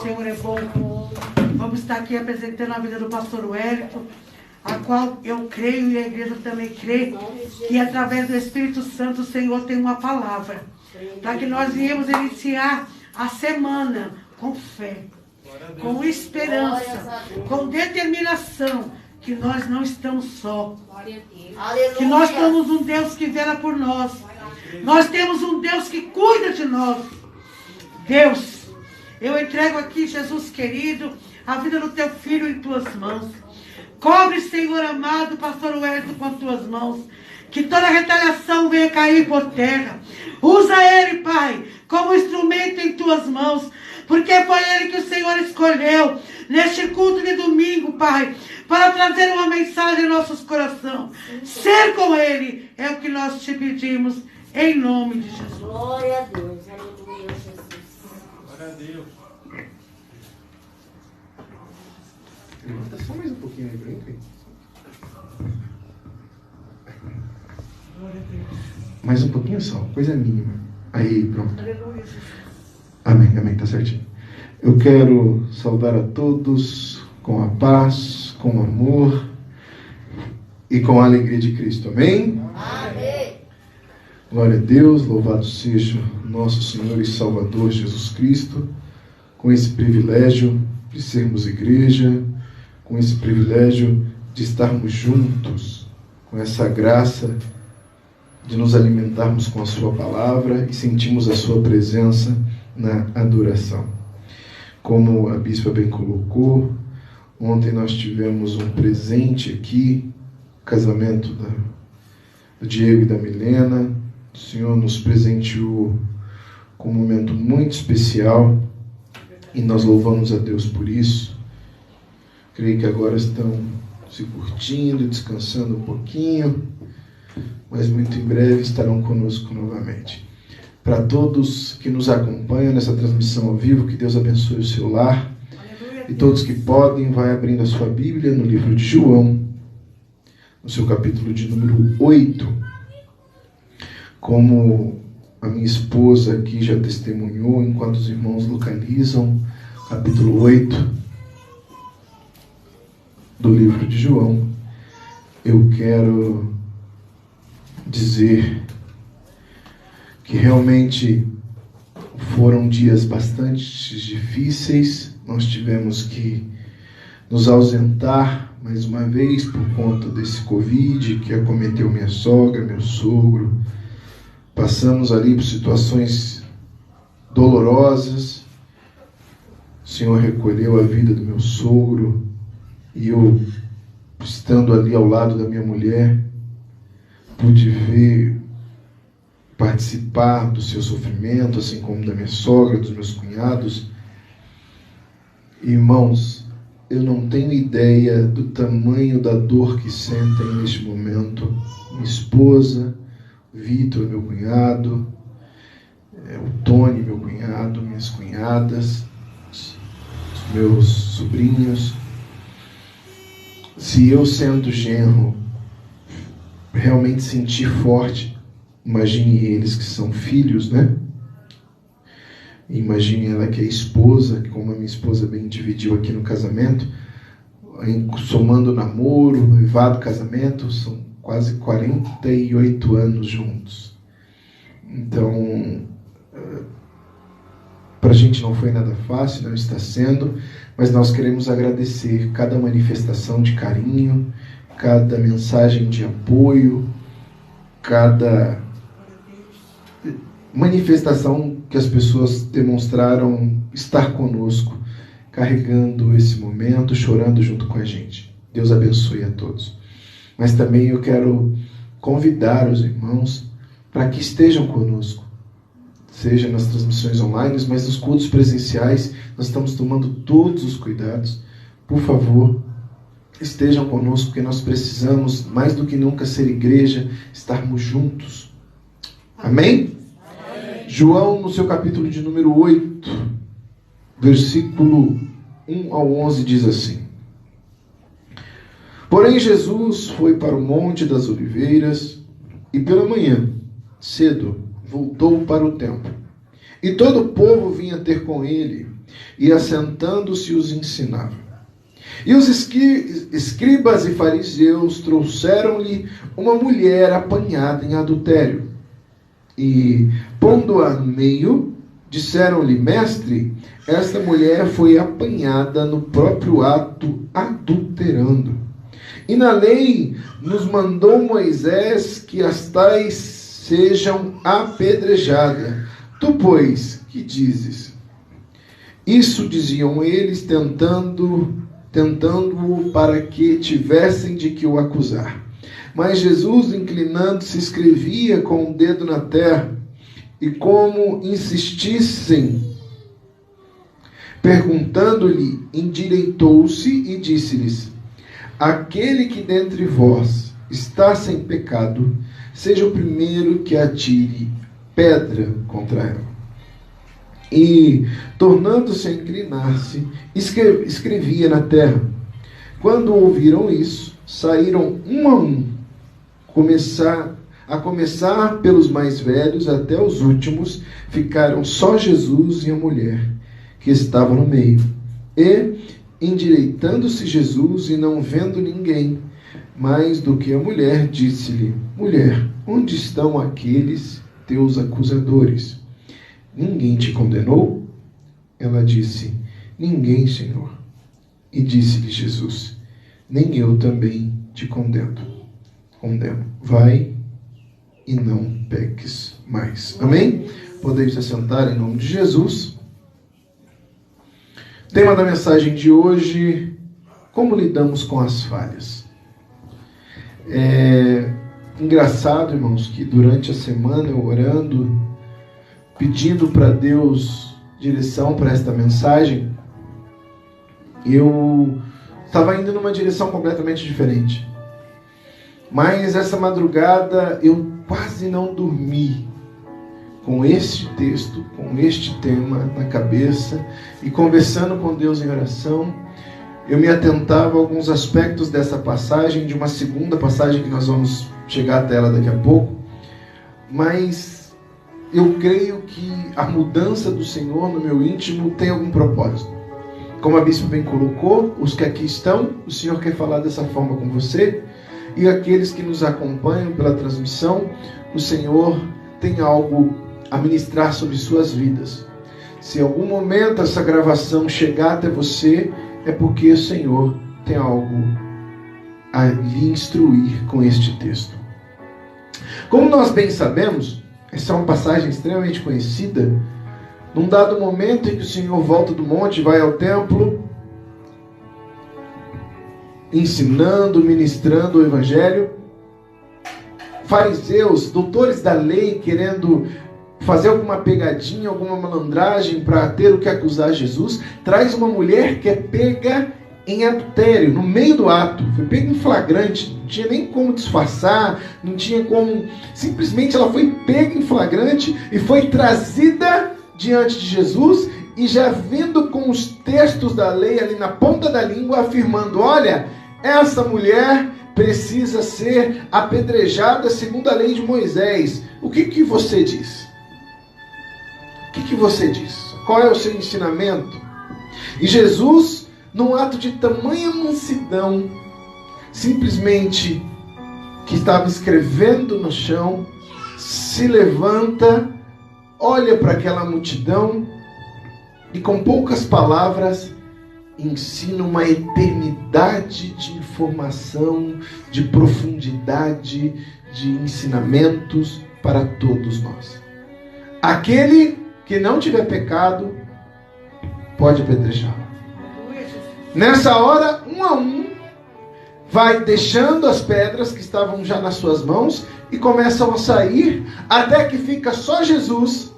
Senhor é bom. Vamos estar aqui apresentando a vida do pastor Wellington, a qual eu creio e a igreja também crê, que através do Espírito Santo o Senhor tem uma palavra, para que nós viemos iniciar a semana com fé, com esperança, com determinação, que nós não estamos só, que nós temos um Deus que vela por nós, nós temos um Deus que cuida de nós. Deus, eu entrego aqui, Jesus querido, a vida do teu filho em tuas mãos. Cobre, Senhor amado, pastor Wellington com as tuas mãos. Que toda retaliação venha cair por terra. Usa ele, Pai, como instrumento em tuas mãos. Porque foi ele que o Senhor escolheu neste culto de domingo, Pai, para trazer uma mensagem em nossos corações. Ser com ele é o que nós te pedimos, em nome de Jesus. Glória a Deus, aleluia, Jesus. Glória a Deus. Levanta só mais um pouquinho aí pra mim. Mais um pouquinho só, coisa mínima. Aí, pronto. Amém, amém, tá certinho. Eu quero saudar a todos com a paz, com o amor e com a alegria de Cristo. Amém? Amém. Glória a Deus, louvado seja nosso Senhor e Salvador Jesus Cristo, com esse privilégio de sermos igreja, com esse privilégio de estarmos juntos, com essa graça de nos alimentarmos com a sua palavra e sentirmos a sua presença na adoração. Como a bispa bem colocou, ontem nós tivemos um presente aqui, casamento do Diego e da Milena. O Senhor nos presenteou com um momento muito especial e nós louvamos a Deus por isso. Creio que agora estão se curtindo, descansando um pouquinho, mas muito em breve estarão conosco novamente. Para todos que nos acompanham nessa transmissão ao vivo, que Deus abençoe o seu lar. E todos que podem, vai abrindo a sua Bíblia no livro de João, no seu capítulo de número 8. Como a minha esposa aqui já testemunhou, enquanto os irmãos localizam, capítulo 8 do livro de João, eu quero dizer que realmente foram dias bastante difíceis. Nós tivemos que nos ausentar mais uma vez por conta desse Covid que acometeu minha sogra, meu sogro. Passamos ali por situações dolorosas. O Senhor recolheu a vida do meu sogro e eu, estando ali ao lado da minha mulher, pude ver, participar do seu sofrimento, assim como da minha sogra, dos meus cunhados. Irmãos, eu não tenho ideia do tamanho da dor que sentem neste momento. Minha esposa, Vitor, meu cunhado, o Tony, meu cunhado, minhas cunhadas, os meus sobrinhos. Se eu, sendo genro, realmente sentir forte, imagine eles que são filhos, né? Imagine ela que é esposa, como a minha esposa bem dividiu aqui no casamento, somando namoro, noivado, casamento, são quase 48 anos juntos. Então, para a gente não foi nada fácil, não está sendo, mas nós queremos agradecer cada manifestação de carinho, cada mensagem de apoio, cada manifestação que as pessoas demonstraram estar conosco, carregando esse momento, chorando junto com a gente. Deus abençoe a todos. Mas também eu quero convidar os irmãos para que estejam conosco, seja nas transmissões online, mas nos cultos presenciais, nós estamos tomando todos os cuidados. Por favor, estejam conosco, porque nós precisamos, mais do que nunca, ser igreja, estarmos juntos. Amém? Amém. João, no seu capítulo de número 8, versículo 1 ao 11, diz assim: Porém, Jesus foi para o Monte das Oliveiras e pela manhã, cedo, voltou para o templo. E todo o povo vinha ter com ele, e assentando-se os ensinava. E os escribas e fariseus trouxeram-lhe uma mulher apanhada em adultério. E, pondo-a no meio, disseram-lhe: Mestre, esta mulher foi apanhada no próprio ato adulterando. E na lei nos mandou Moisés que as tais sejam apedrejadas. Tu, pois, que dizes? Isso diziam eles, tentando-o para que tivessem de que o acusar. Mas Jesus, inclinando-se, escrevia com o dedo na terra, e como insistissem, perguntando-lhe, endireitou-se e disse-lhes: Aquele que dentre vós está sem pecado, seja o primeiro que atire pedra contra ela. E, tornando-se a inclinar-se, escrevia na terra. Quando ouviram isso, saíram um a um, a começar pelos mais velhos até os últimos, ficaram só Jesus e a mulher, que estava no meio. E, endireitando-se Jesus e não vendo ninguém mais do que a mulher, disse-lhe: Mulher, onde estão aqueles teus acusadores? Ninguém te condenou? Ela disse: Ninguém, Senhor. E disse-lhe Jesus: Nem eu também te condeno. Vai e não peques mais. Amém? Podeis assentar em nome de Jesus. Tema da mensagem de hoje: como lidamos com as falhas. É engraçado, irmãos, que durante a semana eu orando, pedindo para Deus direção para esta mensagem, eu estava indo numa direção completamente diferente. Mas essa madrugada eu quase não dormi com este texto, com este tema na cabeça, e conversando com Deus em oração, eu me atentava a alguns aspectos dessa passagem, de uma segunda passagem que nós vamos chegar até ela daqui a pouco, mas eu creio que a mudança do Senhor no meu íntimo tem algum propósito. Como a bispa bem colocou, os que aqui estão, o Senhor quer falar dessa forma com você, e aqueles que nos acompanham pela transmissão, o Senhor tem algo a ministrar sobre suas vidas. Se em algum momento essa gravação chegar até você, é porque o Senhor tem algo a lhe instruir com este texto. Como nós bem sabemos, essa é uma passagem extremamente conhecida. Num dado momento em que o Senhor volta do monte, vai ao templo, ensinando, ministrando o Evangelho, fariseus, doutores da lei, querendo fazer alguma pegadinha, alguma malandragem para ter o que acusar Jesus, traz uma mulher que é pega em adultério, no meio do ato, foi pega em flagrante, não tinha nem como disfarçar, não tinha como, simplesmente ela foi pega em flagrante e foi trazida diante de Jesus, e já vindo com os textos da lei ali na ponta da língua, afirmando: olha, essa mulher precisa ser apedrejada segundo a lei de Moisés. O que você diz? O que você diz? Qual é o seu ensinamento? E Jesus, num ato de tamanha mansidão, simplesmente que estava escrevendo no chão, se levanta, olha para aquela multidão e com poucas palavras ensina uma eternidade de informação, de profundidade, de ensinamentos para todos nós. Aquele que não tiver pecado pode apedrejá-lo. Nessa hora, um a um, vai deixando as pedras que estavam já nas suas mãos e começam a sair, até que fica só Jesus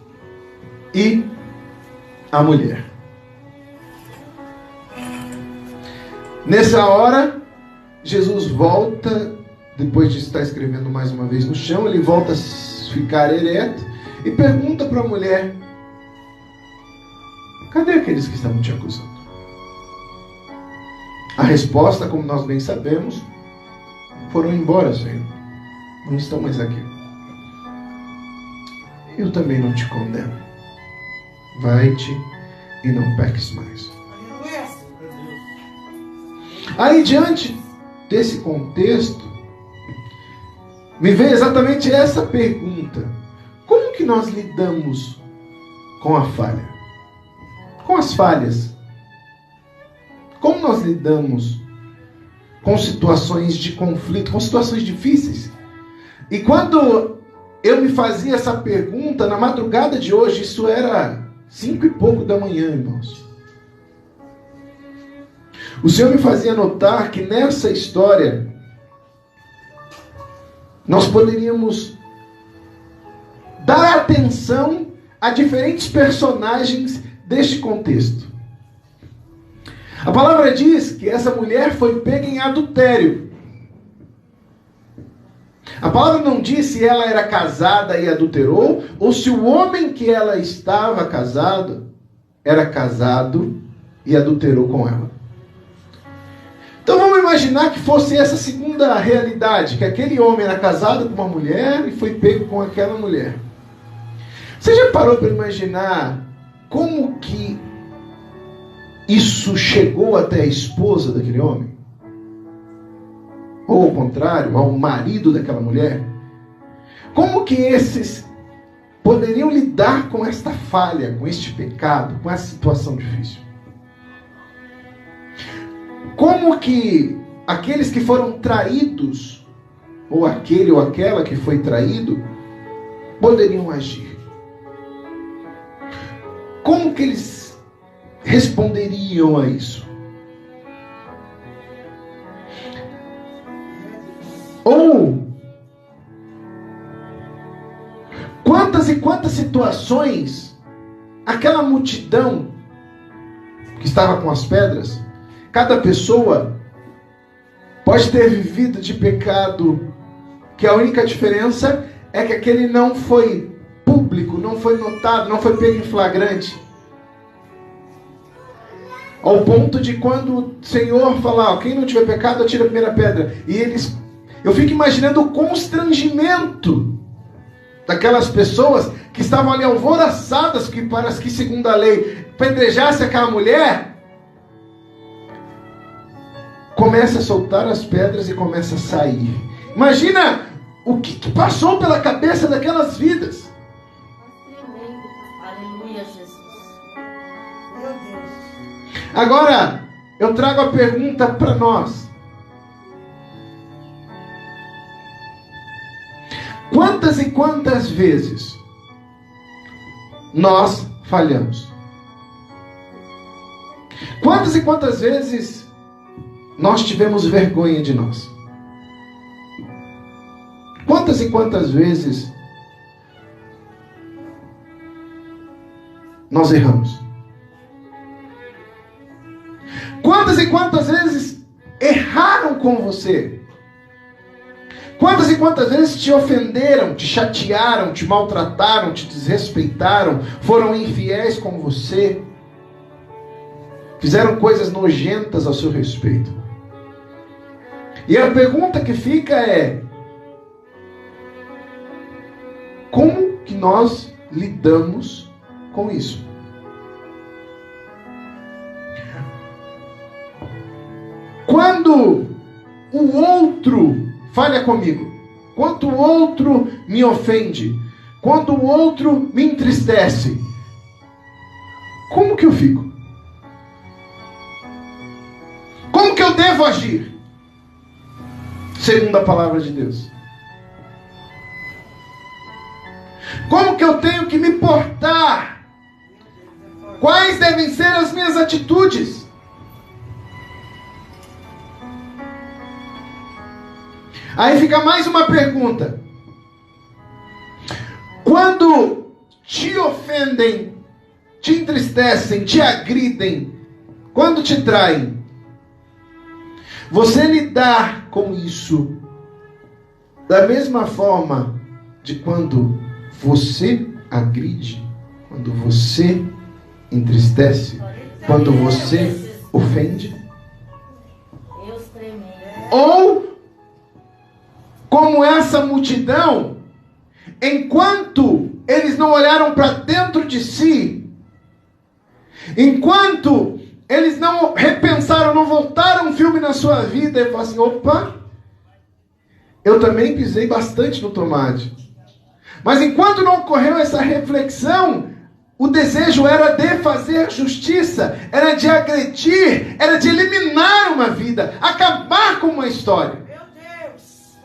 e a mulher. Nessa hora, Jesus volta, depois de estar escrevendo mais uma vez no chão, ele volta a ficar ereto e pergunta para a mulher: cadê aqueles que estavam te acusando? A resposta, como nós bem sabemos, foram embora, Senhor. Não estão mais aqui. Eu também não te condeno. Vai-te e não peques mais. Aleluia. Aí, diante desse contexto, me vem exatamente essa pergunta: como que nós lidamos com a falha? Com as falhas? Como nós lidamos com situações de conflito, com situações difíceis? E quando eu me fazia essa pergunta, na madrugada de hoje, isso era 5 e pouco da manhã, irmãos, o Senhor me fazia notar que nessa história nós poderíamos dar atenção a diferentes personagens deste contexto. A palavra diz que essa mulher foi pega em adultério. A palavra não diz se ela era casada e adulterou, ou se o homem que ela estava casado era casado e adulterou com ela. Então vamos imaginar que fosse essa segunda realidade, que aquele homem era casado com uma mulher e foi pego com aquela mulher. Você já parou para imaginar como que isso chegou até a esposa daquele homem? Ou ao contrário, ao marido daquela mulher? Como que esses poderiam lidar com esta falha, com este pecado, com essa situação difícil? Como que aqueles que foram traídos, ou aquele ou aquela que foi traído, poderiam agir? Como que eles responderiam a isso? Ou quantas e quantas situações aquela multidão que estava com as pedras, cada pessoa pode ter vivido de pecado, que a única diferença é que aquele não foi público, não foi notado, não foi pego em flagrante. Ao ponto de quando o Senhor falar, quem não tiver pecado, atira a primeira pedra. E eles, eu fico imaginando o constrangimento daquelas pessoas que estavam ali alvoroçadas que, para que, segundo a lei, apedrejasse aquela mulher. Começa a soltar as pedras e começa a sair. Imagina o que passou pela cabeça daquelas vidas. Aleluia, Jesus. Meu Deus. Agora, eu trago a pergunta para nós. Quantas e quantas vezes nós falhamos? Quantas e quantas vezes nós tivemos vergonha de nós? Quantas e quantas vezes nós erramos? Quantas e quantas vezes erraram com você? Quantas e quantas vezes te ofenderam, te chatearam, te maltrataram, te desrespeitaram, foram infiéis com você, fizeram coisas nojentas ao seu respeito? E a pergunta que fica é: como que nós lidamos com isso? Quando o outro falha comigo, quando o outro me ofende, quando o outro me entristece, como que eu fico? Como que eu devo agir? Segundo a palavra de Deus. Como que eu tenho que me portar? Quais devem ser as minhas atitudes? Aí fica mais uma pergunta. Quando te ofendem, te entristecem, te agridem, quando te traem, você lidar com isso da mesma forma de quando você agride, quando você entristece, quando você ofende? Ou como essa multidão, enquanto eles não olharam para dentro de si, Enquanto eles não repensaram, não voltaram um filme na sua vida, e falaram assim, opa, eu também pisei bastante no tomate. Mas enquanto não ocorreu essa reflexão, o desejo era de fazer justiça, era de agredir, era de eliminar uma vida, acabar com uma história. Meu Deus.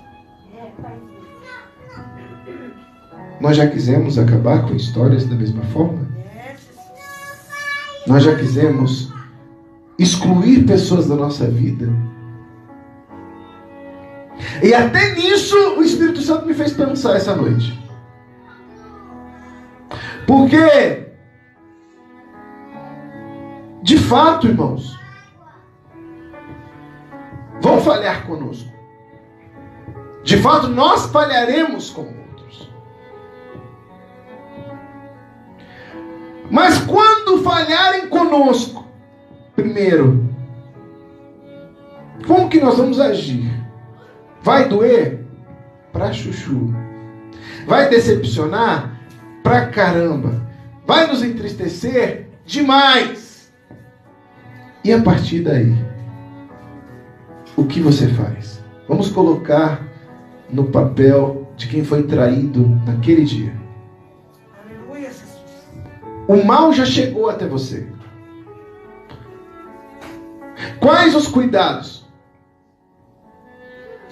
Nós já quisemos acabar com histórias da mesma forma? Nós já quisemos excluir pessoas da nossa vida? E até nisso o Espírito Santo me fez pensar essa noite. Porque, de fato, irmãos, vão falhar conosco. De fato, nós falharemos com outros. Mas quando falharem conosco, primeiro, como que nós vamos agir? Vai doer? Pra chuchu. Vai decepcionar? Pra caramba. Vai nos entristecer? Demais. E a partir daí, o que você faz? Vamos colocar no papel de quem foi traído naquele dia. Aleluia, Jesus. O mal já chegou até você. Quais os cuidados?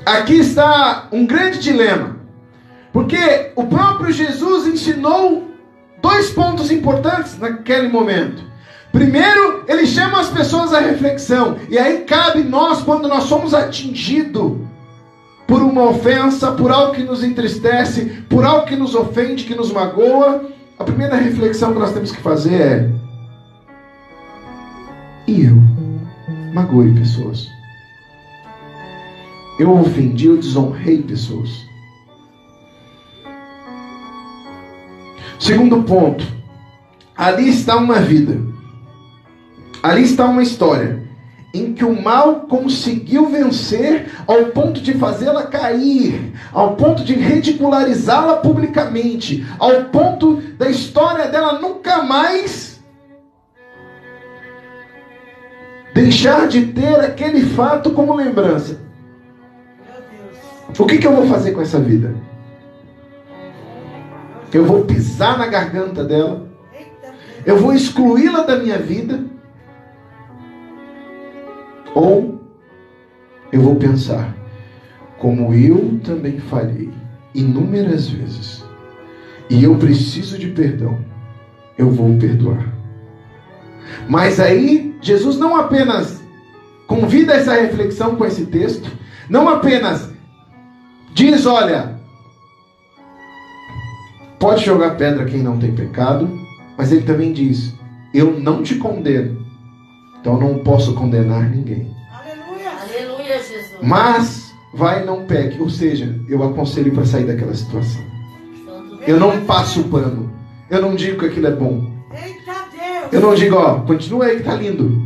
Aqui está um grande dilema. Porque o próprio Jesus ensinou 2 pontos importantes naquele momento. Primeiro, ele chama as pessoas à reflexão. E aí cabe nós, quando nós somos atingidos por uma ofensa, por algo que nos entristece, por algo que nos ofende, que nos magoa, a primeira reflexão que nós temos que fazer é: e eu magoei pessoas? Eu ofendi, eu desonrei pessoas. Segundo ponto, ali está uma vida, ali está uma história, em que o mal conseguiu vencer ao ponto de fazê-la cair, ao ponto de ridicularizá-la publicamente, ao ponto da história dela nunca mais deixar de ter aquele fato como lembrança. O que eu vou fazer com essa vida? Eu vou pisar na garganta dela? Eu vou excluí-la da minha vida? Ou eu vou pensar, como eu também falhei inúmeras vezes, e eu preciso de perdão, eu vou perdoar. Mas aí, Jesus não apenas convida essa reflexão com esse texto, não apenas diz, olha, pode jogar pedra quem não tem pecado, mas ele também diz, eu não te condeno, então eu não posso condenar ninguém. Aleluia. Aleluia, Jesus. Mas vai e não peque, ou seja, eu aconselho para sair daquela situação. Eu não passo o pano, eu não digo que aquilo é bom, Eita Deus. eu não digo, ó, continua aí que tá lindo.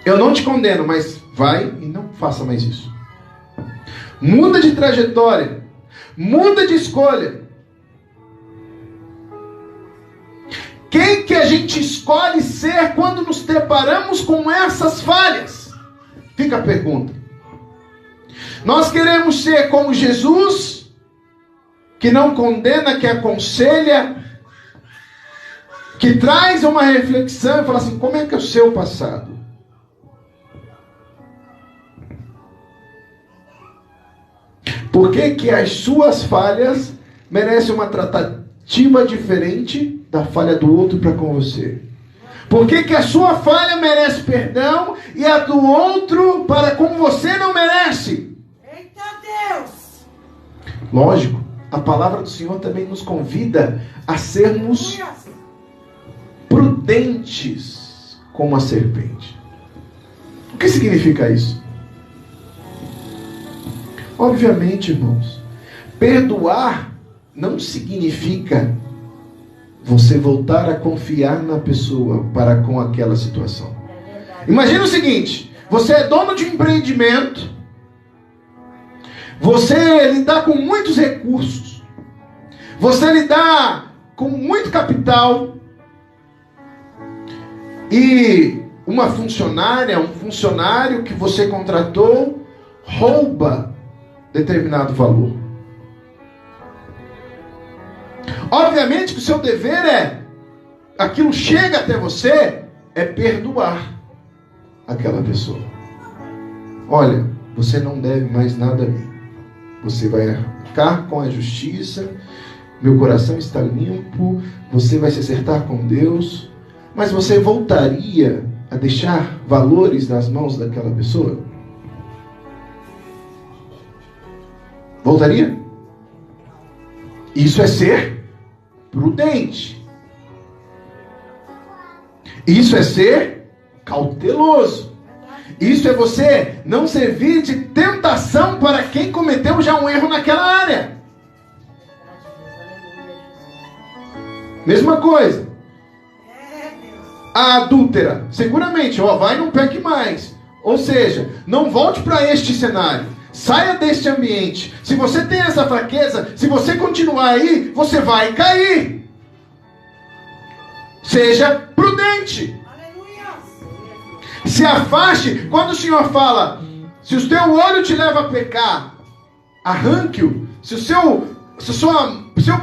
Eu não te condeno, mas vai e não faça mais isso. Muda de trajetória, muda de escolha. Quem que a gente escolhe ser quando nos deparamos com essas falhas? Fica a pergunta. Nós queremos ser como Jesus, que não condena, que aconselha, que traz uma reflexão e fala assim, como é que é o seu passado? Por que que as suas falhas merecem uma tratativa diferente da falha do outro para com você? Por que que a sua falha merece perdão e a do outro para com você não merece? Eita Deus. Lógico, a palavra do Senhor também nos convida a sermos prudentes como a serpente. O que significa isso? Obviamente, irmãos, perdoar não significa você voltar a confiar na pessoa para com aquela situação. Imagina o seguinte, você é dono de um empreendimento, você lida com muitos recursos, você lida com muito capital, e uma funcionária, um funcionário que você contratou rouba determinado valor. Obviamente que o seu dever aquilo chega até você, é perdoar aquela pessoa. Olha, você não deve mais nada a mim. Você vai arcar com a justiça, meu coração está limpo, você vai se acertar com Deus, mas você voltaria a deixar valores nas mãos daquela pessoa? Voltaria? Isso é ser prudente. Isso é ser cauteloso. Isso é você não servir de tentação para quem cometeu já um erro naquela área. Mesma coisa. A adúltera, seguramente, vai, não peque mais. Ou seja, não volte para este cenário. Saia deste ambiente. Se você tem essa fraqueza, se você continuar aí, você vai cair. Seja prudente. Se afaste. Quando o Senhor fala, se o teu olho te leva a pecar, arranque-o. Se o seu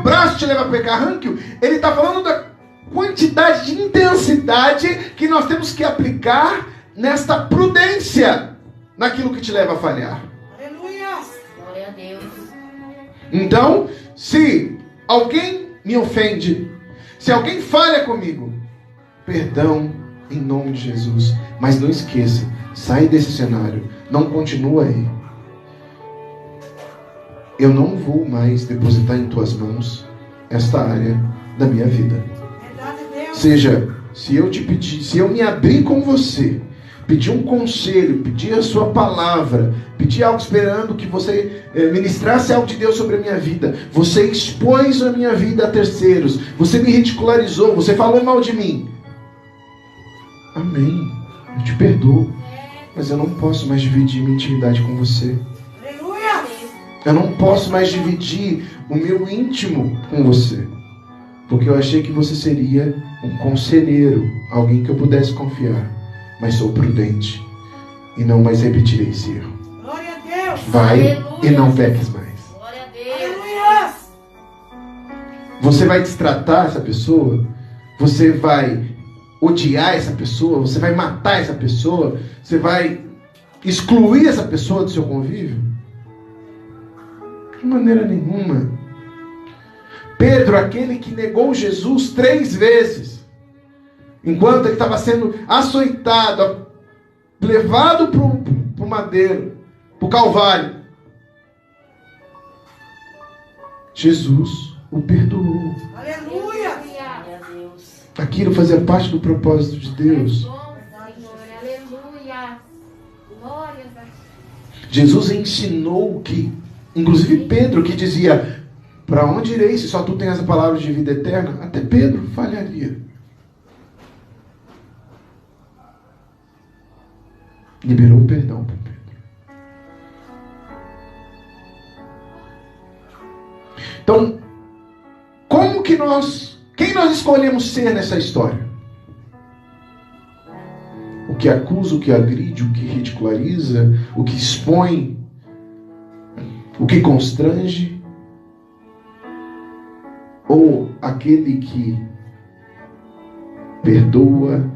braço te leva a pecar, arranque-o. Ele está falando da quantidade de intensidade que nós temos que aplicar nesta prudência, naquilo que te leva a falhar. Aleluia! Glória a Deus. Então, se alguém me ofende, se alguém falha comigo, perdão em nome de Jesus. Mas não esqueça, sai desse cenário, não continua aí. Eu não vou mais depositar em tuas mãos esta área da minha vida. Seja, se eu te pedir, se eu me abrir com você, pedir um conselho, pedir a sua palavra, pedir algo esperando que você ministrasse algo de Deus sobre a minha vida, você expôs a minha vida a terceiros, você me ridicularizou, você falou mal de mim. Amém, eu te perdoo, mas eu não posso mais dividir minha intimidade com você. Eu não posso mais dividir o meu íntimo com você, porque eu achei que você seria um conselheiro, alguém que eu pudesse confiar, mas sou prudente e não mais repetirei esse erro. Glória a Deus. Vai. Aleluia. E não peques mais. Glória a Deus. Aleluia. Você vai destratar essa pessoa, você vai odiar essa pessoa, você vai matar essa pessoa, você vai excluir essa pessoa do seu convívio? De maneira nenhuma. Pedro, aquele que negou Jesus 3 vezes, enquanto ele estava sendo açoitado, levado para o madeiro, para o Calvário, Jesus o perdoou. Aleluia. Glória a Deus. Aquilo fazia parte do propósito de Deus. Bom, Senhor. Aleluia. Glória a Deus. Jesus ensinou que, inclusive Pedro, que dizia: para onde irei se só tu tens a palavra de vida eterna? Até Pedro falharia. Liberou perdão para Pedro. Então, quem nós escolhemos ser nessa história? O que acusa, o que agride, o que ridiculariza, o que expõe, o que constrange? Ou aquele que perdoa,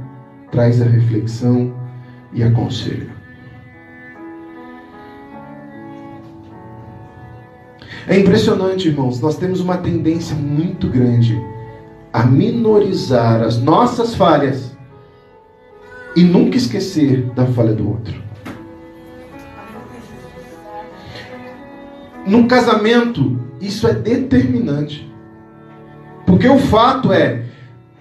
traz a reflexão e aconselha? É impressionante, irmãos, nós temos uma tendência muito grande a minorizar as nossas falhas e nunca esquecer da falha do outro. No casamento, isso é determinante. Porque o fato é,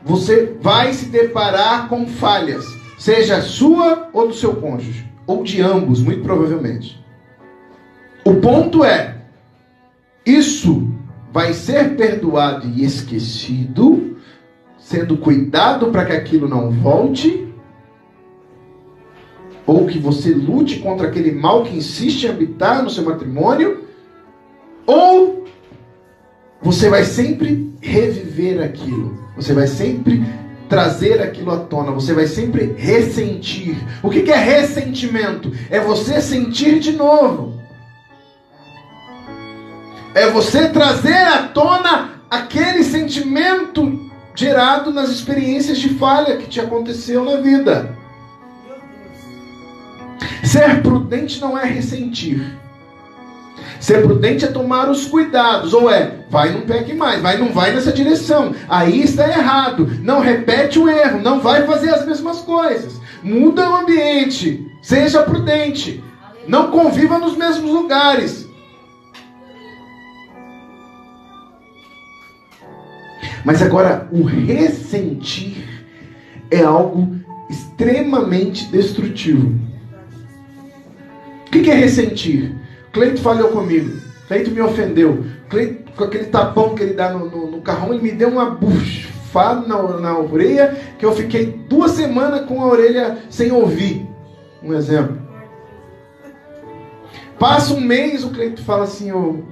você vai se deparar com falhas, seja sua ou do seu cônjuge, ou de ambos, muito provavelmente. O ponto é, isso vai ser perdoado e esquecido, sendo cuidado para que aquilo não volte, ou que você lute contra aquele mal que insiste em habitar no seu matrimônio, ou você vai sempre reviver aquilo, você vai sempre trazer aquilo à tona, você vai sempre ressentir. O que é ressentimento? É você sentir de novo. É você trazer à tona aquele sentimento gerado nas experiências de falha que te aconteceu na vida. Ser prudente não é ressentir. Ser prudente é tomar os cuidados. Ou vai, não peque mais, não vai nessa direção. Aí está errado. Não repete o erro, não vai fazer as mesmas coisas. Muda o ambiente. Seja prudente. Não conviva nos mesmos lugares. Mas agora, o ressentir é algo extremamente destrutivo. O que é ressentir? Cleito falhou comigo. Cleito me ofendeu. Cleito, com aquele tapão que ele dá no carrão, ele me deu uma bufada na orelha, que eu fiquei 2 semanas com a orelha sem ouvir. Um exemplo. Passa um mês, o Cleito fala assim: meu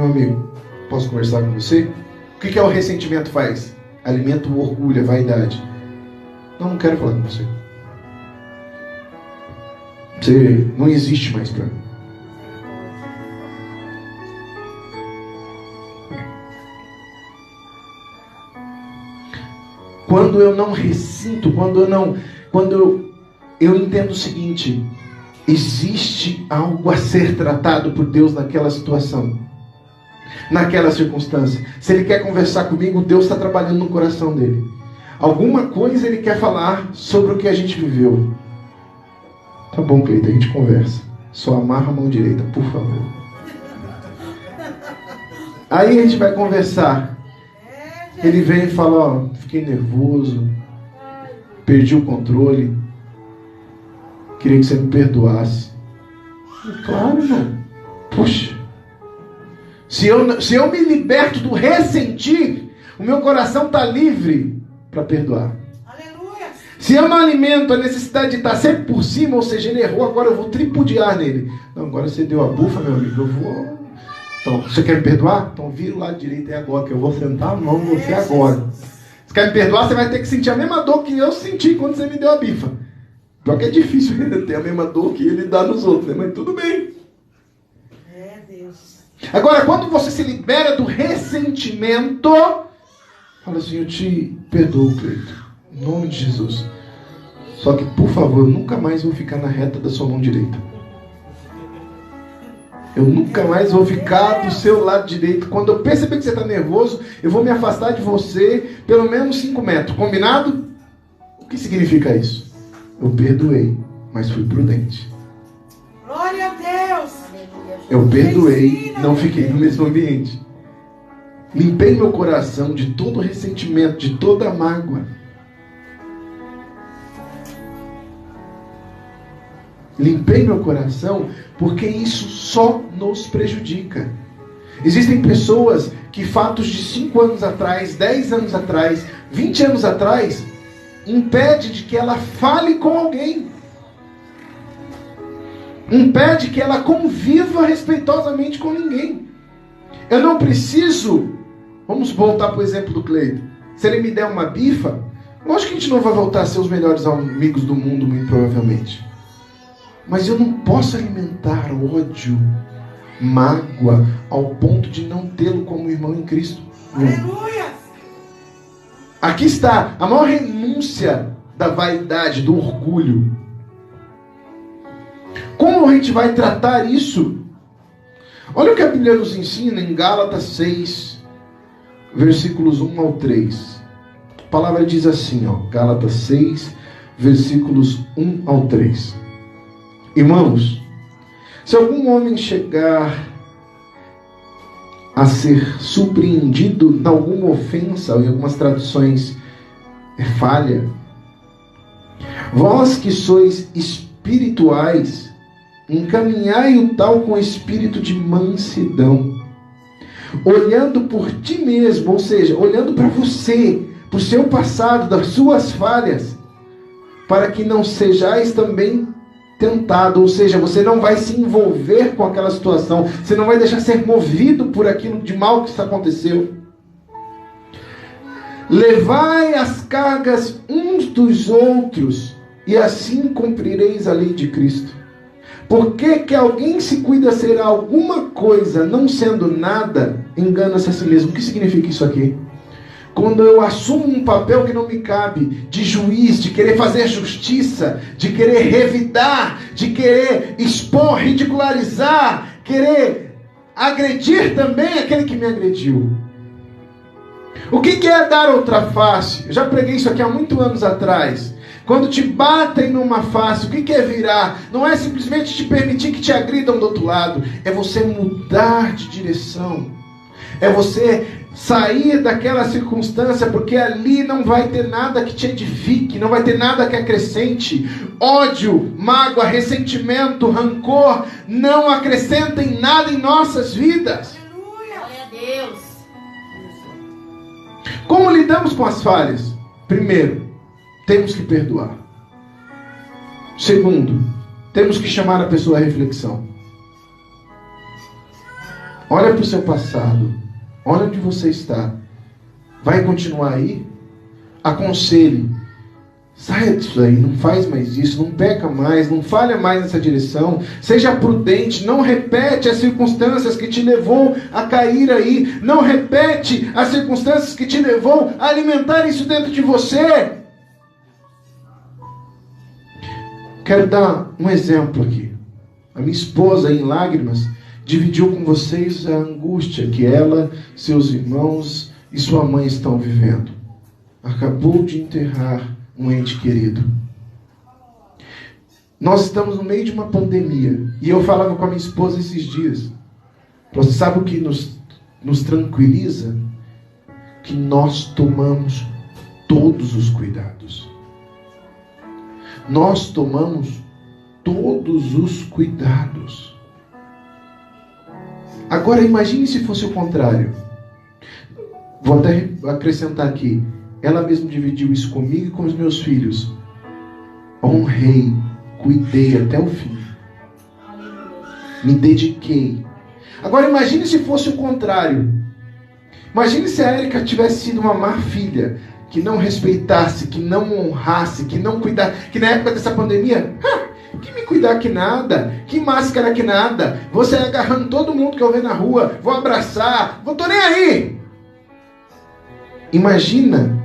amigo, posso conversar com você? O que o ressentimento faz? Alimenta o orgulho, a vaidade. Não quero falar com você. Você não existe mais para mim. Quando eu não ressinto, quando eu entendo o seguinte: existe algo a ser tratado por Deus naquela situação, naquela circunstância. Se Ele quer conversar comigo, Deus está trabalhando no coração dele. Alguma coisa Ele quer falar sobre o que a gente viveu. Tá bom, Cleito, a gente conversa. Só amarra a mão direita, por favor. Aí a gente vai conversar. Ele vem e fala: fiquei nervoso, perdi o controle, queria que você me perdoasse. Claro, irmão. Puxa. Se eu me liberto do ressentir, o meu coração está livre para perdoar. Aleluia. Se eu não alimento a necessidade de estar sempre por cima, ou seja, ele errou, agora eu vou tripudiar nele. Não, agora você deu a bufa, meu amigo, eu vou... Então, você quer me perdoar? Então vira o lado direito aí agora, que eu vou sentar a mão em você agora. Você quer me perdoar? Você vai ter que sentir a mesma dor que eu senti quando você me deu a bifa. Pior que é difícil ter a mesma dor que ele dá nos outros, né? Mas tudo bem. É, Deus. Agora, quando você se libera do ressentimento, fala assim: eu te perdoo, Cleito, em nome de Jesus. Só que, por favor, eu nunca mais vou ficar na reta da sua mão direita. Eu nunca mais vou ficar do seu lado direito. Quando eu perceber que você está nervoso, eu vou me afastar de você pelo menos 5 metros. Combinado? O que significa isso? Eu perdoei, mas fui prudente. Glória a Deus! Eu perdoei, não fiquei no mesmo ambiente. Limpei meu coração de todo ressentimento, de toda mágoa. Limpei meu coração, porque isso só nos prejudica. Existem pessoas que fatos de 5 anos atrás, 10 anos atrás, 20 anos atrás, impede de que ela fale com alguém. Impede que ela conviva respeitosamente com ninguém. Eu não preciso... Vamos voltar para o exemplo do Cleito. Se ele me der uma bifa, lógico que a gente não vai voltar a ser os melhores amigos do mundo, muito provavelmente. Mas eu não posso alimentar ódio, mágoa, ao ponto de não tê-lo como irmão em Cristo. Aleluia! Aqui está a maior renúncia da vaidade, do orgulho. Como a gente vai tratar isso? Olha o que a Bíblia nos ensina em Gálatas 6, versículos 1 ao 3. A palavra diz assim, Gálatas 6, versículos 1 ao 3. Irmãos, se algum homem chegar a ser surpreendido em alguma ofensa, ou em algumas traduções falha, vós que sois espirituais, encaminhai o tal com espírito de mansidão, olhando por ti mesmo, ou seja, olhando para você, para o seu passado, das suas falhas, para que não sejais também tentado, ou seja, você não vai se envolver com aquela situação, você não vai deixar ser movido por aquilo de mal que aconteceu. Levai as cargas uns dos outros, e assim cumprireis a lei de Cristo. Por que alguém se cuida ser alguma coisa, não sendo nada, engana-se a si mesmo? O que significa isso aqui? Quando eu assumo um papel que não me cabe, de juiz, de querer fazer justiça, de querer revidar, de querer expor, ridicularizar, querer agredir também aquele que me agrediu. O que é dar outra face? Eu já preguei isso aqui há muitos anos atrás. Quando te batem numa face, o que é virar? Não é simplesmente te permitir que te agridam do outro lado. É você mudar de direção. É você sair daquela circunstância, porque ali não vai ter nada que te edifique, não vai ter nada que acrescente. Ódio, mágoa, ressentimento, rancor não acrescentem nada em nossas vidas. Glória a Deus. Como lidamos com as falhas? Primeiro, temos que perdoar. Segundo, temos que chamar a pessoa à reflexão. Olha para o seu passado. Olha onde você está. Vai continuar aí? Aconselhe. Saia disso aí, não faz mais isso, não peca mais, não falha mais nessa direção. Seja prudente, não repete as circunstâncias que te levou a cair aí. Não repete as circunstâncias que te levou a alimentar isso dentro de você. Quero dar um exemplo aqui. A minha esposa, em lágrimas, dividiu com vocês a angústia que ela, seus irmãos e sua mãe estão vivendo. Acabou de enterrar um ente querido. Nós estamos no meio de uma pandemia. E eu falava com a minha esposa esses dias. Você sabe o que nos tranquiliza? Que nós tomamos todos os cuidados. Nós tomamos todos os cuidados. Agora imagine se fosse o contrário. Vou até acrescentar aqui. Ela mesma dividiu isso comigo e com os meus filhos. Honrei, cuidei até o fim. Me dediquei. Agora imagine se fosse o contrário. Imagine se a Érica tivesse sido uma má filha, que não respeitasse, que não honrasse, que não cuidasse, que na época dessa pandemia, que me cuidar que nada, que máscara que nada, vou sair agarrando todo mundo que eu ver na rua, vou abraçar, não tô nem aí. Imagina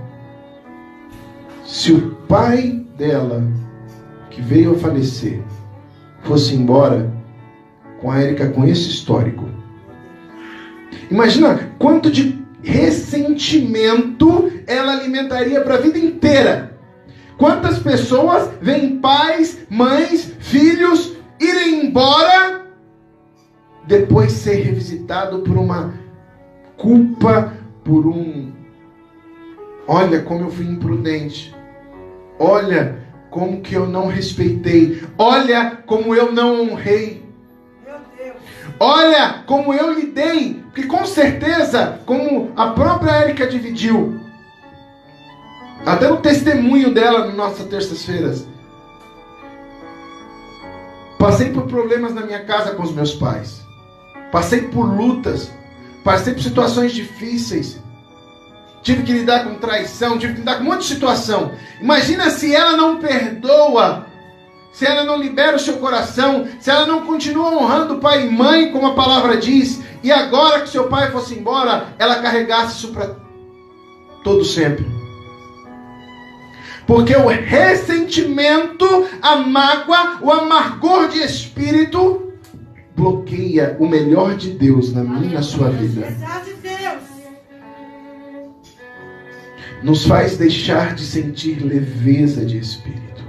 se o pai dela, que veio a falecer, fosse embora com a Érica com esse histórico. Imagina quanto de ressentimento ela alimentaria para a vida inteira. Quantas pessoas veem pais, mães, filhos irem embora, depois ser revisitado por uma culpa, por um... Olha como eu fui imprudente. Olha como que eu não respeitei. Olha como eu não honrei. Olha como eu lidei. Porque com certeza, como a própria Érica dividiu, até no testemunho dela nas nossas terças-feiras, passei por problemas na minha casa com os meus pais. Passei por lutas. Passei por situações difíceis. Tive que lidar com traição, tive que lidar com um monte de situação. Imagina se ela não perdoa, se ela não libera o seu coração, se ela não continua honrando pai e mãe, como a palavra diz, e agora que seu pai fosse embora, ela carregasse isso para todo sempre. Porque o ressentimento, a mágoa, o amargor de espírito bloqueia o melhor de Deus na minha e na sua vida. Nos faz deixar de sentir leveza de espírito.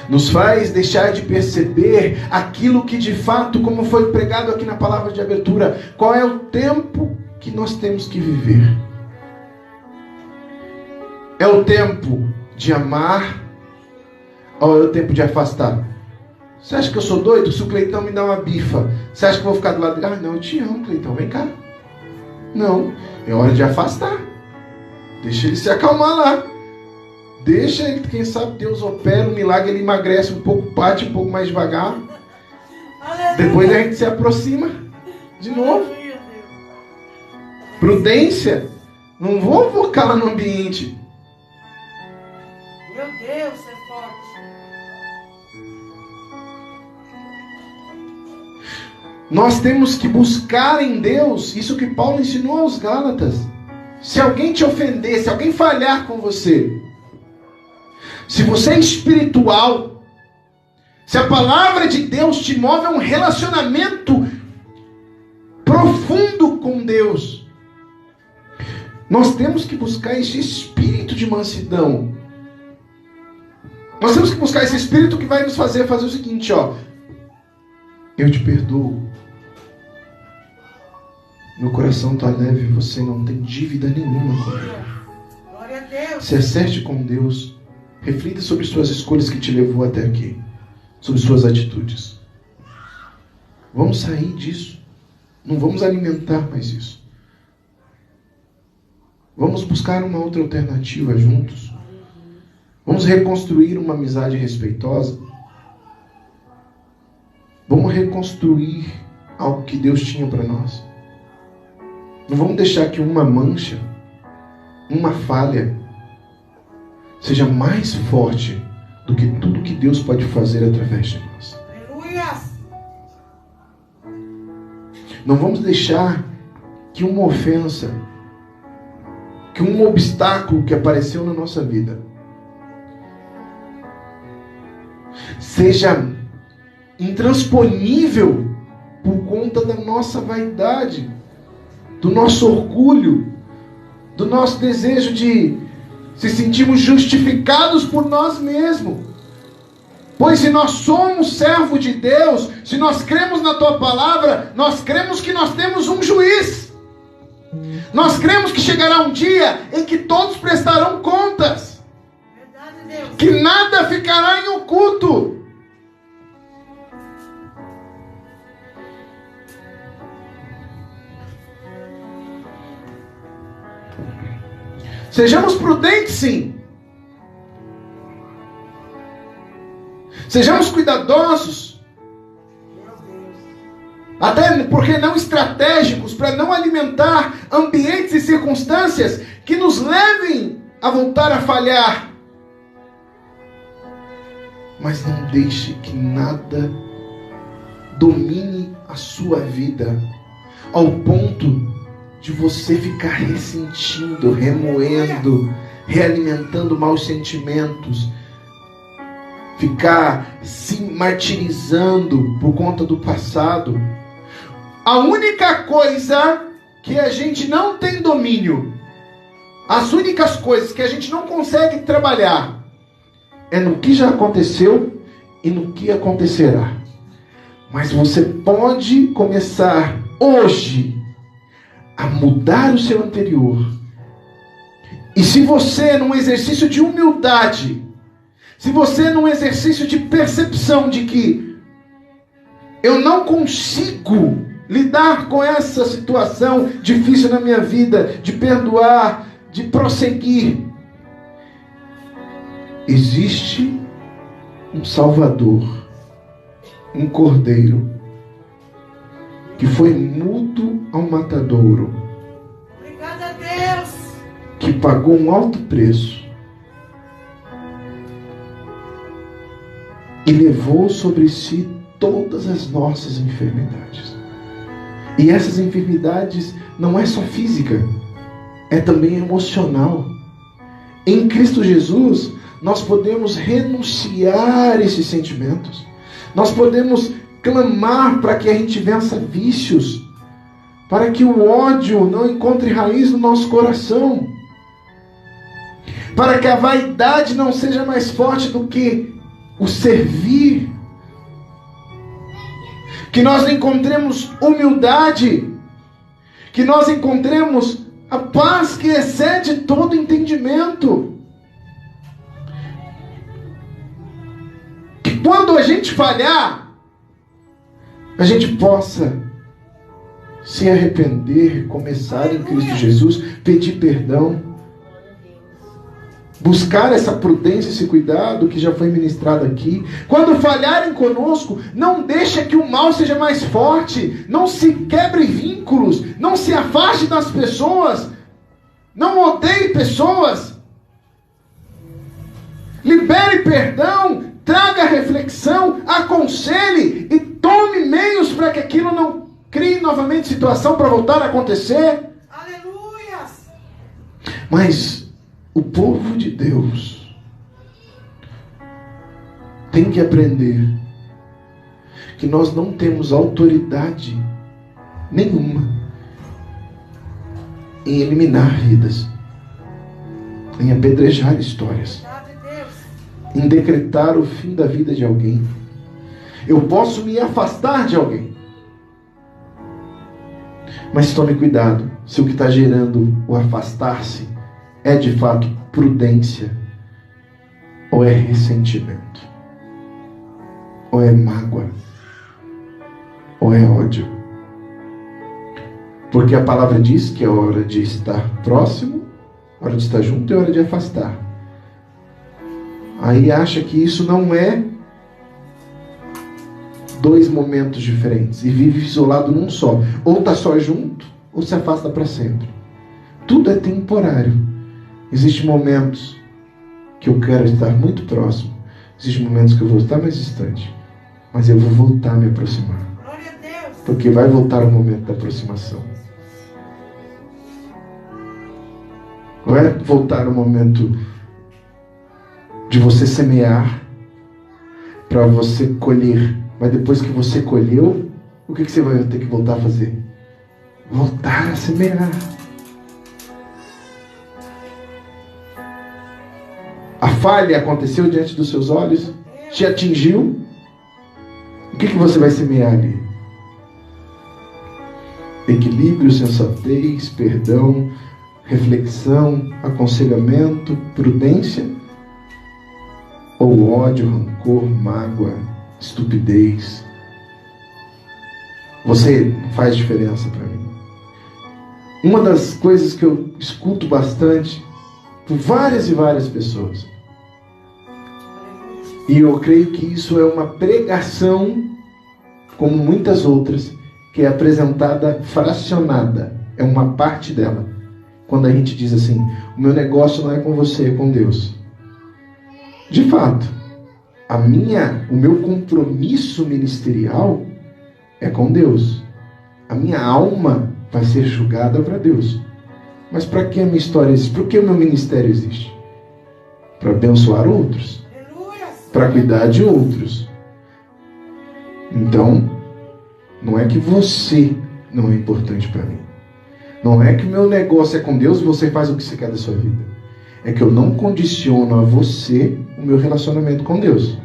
Nos faz deixar de perceber aquilo que de fato, como foi pregado aqui na palavra de abertura, qual é o tempo que nós temos que viver. É o tempo de amar ou é o tempo de afastar? Você acha que eu sou doido? Se o Cleitão me dá uma bifa, você acha que eu vou ficar do lado dele? Ah, não, eu te amo, Cleitão, vem cá. Não, é hora de afastar. Deixa ele se acalmar lá. Deixa ele, quem sabe Deus opera um milagre, ele emagrece um pouco, bate um pouco mais devagar. Depois a gente se aproxima de novo. Prudência. Não vou focar lá no ambiente. Meu Deus, é forte. Nós temos que buscar em Deus isso que Paulo ensinou aos Gálatas. Se alguém te ofender, se alguém falhar com você, se você é espiritual, se a palavra de Deus te move a um relacionamento profundo com Deus, nós temos que buscar esse espírito de mansidão. Nós temos que buscar esse espírito que vai nos fazer o seguinte, ó. Eu te perdoo. Meu coração está leve, você não tem dívida nenhuma comigo. Glória a Deus. Se acerte com Deus. Reflita sobre suas escolhas que te levou até aqui. Sobre suas atitudes. Vamos sair disso. Não vamos alimentar mais isso. Vamos buscar uma outra alternativa juntos. Vamos reconstruir uma amizade respeitosa. Vamos reconstruir algo que Deus tinha para nós. Não vamos deixar que uma mancha, uma falha, seja mais forte do que tudo que Deus pode fazer através de nós. Aleluia. Não vamos deixar que uma ofensa, que um obstáculo que apareceu na nossa vida, seja intransponível por conta da nossa vaidade, do nosso orgulho, do nosso desejo de se sentirmos justificados por nós mesmos. Pois se nós somos servos de Deus, se nós cremos na Tua palavra, nós cremos que nós temos um juiz. Nós cremos que chegará um dia em que todos prestarão contas. Verdade, Deus. Que nada ficará em oculto. Sejamos prudentes, sim. Sejamos cuidadosos. Até porque não estratégicos, para não alimentar ambientes e circunstâncias que nos levem a voltar a falhar. Mas não deixe que nada domine a sua vida ao ponto de você ficar ressentindo, remoendo, realimentando maus sentimentos, ficar se martirizando por conta do passado. A única coisa que a gente não tem domínio, as únicas coisas que a gente não consegue trabalhar, é no que já aconteceu e no que acontecerá. Mas você pode começar hoje a mudar o seu anterior. E se você, num exercício de humildade, se você, num exercício de percepção de que eu não consigo lidar com essa situação difícil na minha vida, de perdoar, de prosseguir, existe um Salvador, um Cordeiro, que foi mudo ao matadouro. Obrigada a Deus. Que pagou um alto preço. E levou sobre si todas as nossas enfermidades. E essas enfermidades não é só física, é também emocional. Em Cristo Jesus, nós podemos renunciar a esses sentimentos. Nós podemos clamar para que a gente vença vícios, para que o ódio não encontre raiz no nosso coração, para que a vaidade não seja mais forte do que o servir, que nós encontremos humildade, que nós encontremos a paz que excede todo entendimento, que quando a gente falhar, a gente possa se arrepender, começar em Cristo Jesus, pedir perdão, buscar essa prudência, esse cuidado que já foi ministrado aqui. Quando falharem conosco, não deixa que o mal seja mais forte, não se quebre vínculos, não se afaste das pessoas, Não odeie pessoas. Libere perdão, traga reflexão, aconselhe e tome meios para que aquilo não crie novamente situação para voltar a acontecer. Aleluia! Mas o povo de Deus tem que aprender que nós não temos autoridade nenhuma em eliminar vidas, em apedrejar histórias, em decretar o fim da vida de alguém. Eu posso me afastar de alguém, mas tome cuidado se o que está gerando o afastar-se é de fato prudência, ou é ressentimento, ou é mágoa, ou é ódio. Porque a palavra diz que é hora de estar próximo, hora de estar junto e hora de afastar. Aí acha que isso não é dois momentos diferentes e vive isolado num só. Ou está só junto, ou se afasta para sempre. Tudo é temporário. Existem momentos que eu quero estar muito próximo. Existem momentos que eu vou estar mais distante. Mas eu vou voltar a me aproximar. Glória a Deus. Porque vai voltar o momento da aproximação. Vai voltar o momento de você semear para você colher. Mas depois que você colheu, o que você vai ter que voltar a fazer? Voltar a semear. A falha aconteceu diante dos seus olhos, te atingiu. O que você vai semear ali? Equilíbrio, sensatez, perdão, reflexão, aconselhamento, prudência? Ou ódio, rancor, mágoa, estupidez? Você não faz diferença para mim. Uma das coisas que eu escuto bastante por várias e várias pessoas, e eu creio que isso é uma pregação, como muitas outras, que é apresentada fracionada, é uma parte dela. Quando a gente diz assim: o meu negócio não é com você, é com Deus. De fato, o meu compromisso ministerial é com Deus. A minha alma vai ser julgada para Deus. Mas para que a minha história existe? Por que o meu ministério existe? Para abençoar outros. Para cuidar de outros. Então, não é que você não é importante para mim. Não é que o meu negócio é com Deus e você faz o que você quer da sua vida. É que eu não condiciono a você o meu relacionamento com Deus.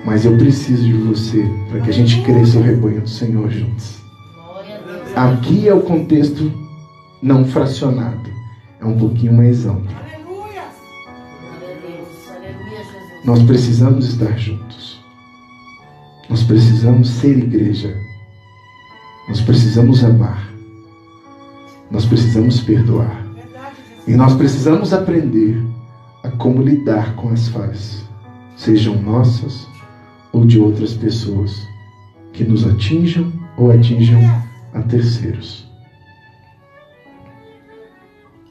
Mas eu preciso de você para que a gente cresça o rebanho do Senhor juntos. Aqui é o contexto não fracionado. É um pouquinho mais amplo. Nós precisamos estar juntos. Nós precisamos ser igreja. Nós precisamos amar. Nós precisamos perdoar. E nós precisamos aprender a como lidar com as falhas, sejam nossas ou de outras pessoas que nos atinjam ou atinjam a terceiros.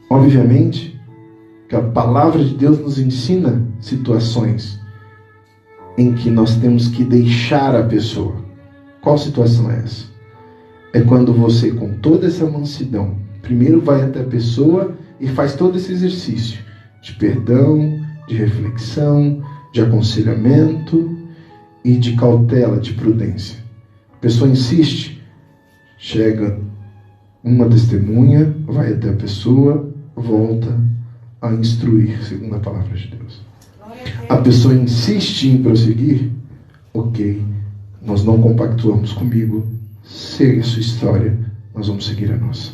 Obviamente que a palavra de Deus nos ensina situações em que nós temos que deixar a pessoa. Qual situação é essa? É quando você, com toda essa mansidão, primeiro vai até a pessoa e faz todo esse exercício de perdão, de reflexão, de aconselhamento e de cautela, de prudência. A pessoa insiste, chega uma testemunha, vai até a pessoa, volta a instruir, segundo a palavra de Deus. A pessoa insiste em prosseguir, ok, nós não compactuamos comigo, segue a sua história, nós vamos seguir a nossa.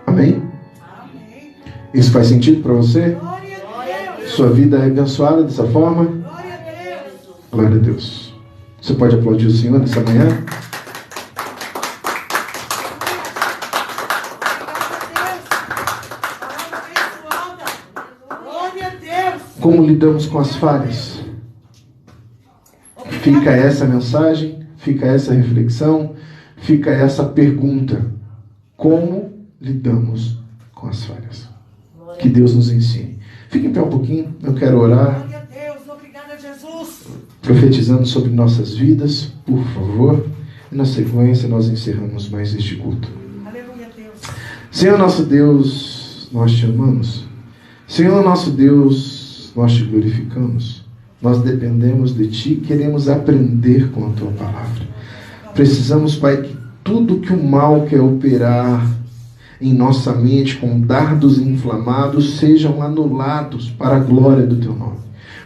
Amém? Amém. Isso faz sentido para você? Glória a Deus. Sua vida é abençoada dessa forma? Glória a Deus. Glória a Deus. Você pode aplaudir o Senhor nessa manhã? Glória a Deus. Como lidamos com as falhas? Fica essa mensagem, fica essa reflexão, fica essa pergunta. como lidamos com as falhas. Que Deus nos ensine. Fique em pé um pouquinho, eu quero orar. Glória a Deus, obrigada, Jesus. Profetizando sobre nossas vidas, por favor. E na sequência nós encerramos mais este culto. Aleluia, Deus. Senhor nosso Deus, nós te amamos. Senhor nosso Deus, nós te glorificamos. Nós dependemos de ti, queremos aprender com a tua palavra. Precisamos, Pai, que tudo que o mal quer operar em nossa mente com dardos inflamados sejam anulados para a glória do teu nome.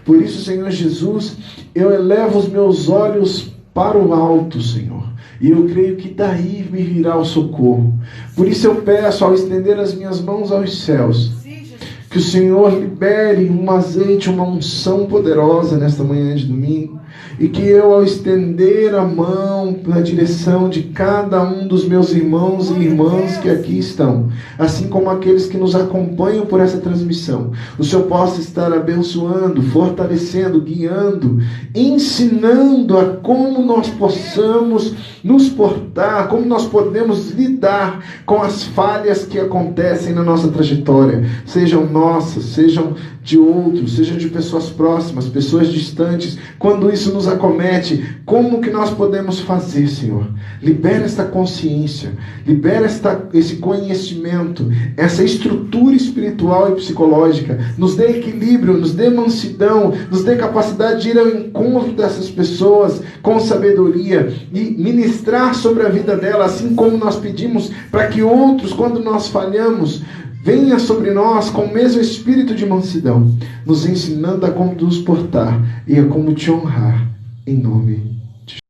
Por isso, Senhor Jesus, eu elevo os meus olhos para o alto, Senhor, e eu creio que daí me virá o socorro. Por isso eu peço, ao estender as minhas mãos aos céus, que o Senhor libere um azeite, uma unção poderosa nesta manhã de domingo, e que eu, ao estender a mão na direção de cada um dos meus irmãos e irmãs que aqui estão, assim como aqueles que nos acompanham por essa transmissão, o Senhor possa estar abençoando, fortalecendo, guiando, ensinando a como nós possamos nos portar, como nós podemos lidar com as falhas que acontecem na nossa trajetória, sejam nossas, sejam de outros, sejam de pessoas próximas, pessoas distantes. Quando isso nos acomete, como que nós podemos fazer, Senhor? Libera esta consciência, libera esse conhecimento, essa estrutura espiritual e psicológica, nos dê equilíbrio, nos dê mansidão, nos dê capacidade de ir ao encontro dessas pessoas com sabedoria e ministrar sobre a vida dela, assim como nós pedimos para que outros, quando nós falhamos, venha sobre nós com o mesmo espírito de mansidão, nos ensinando a como nos portar e a como te honrar, em nome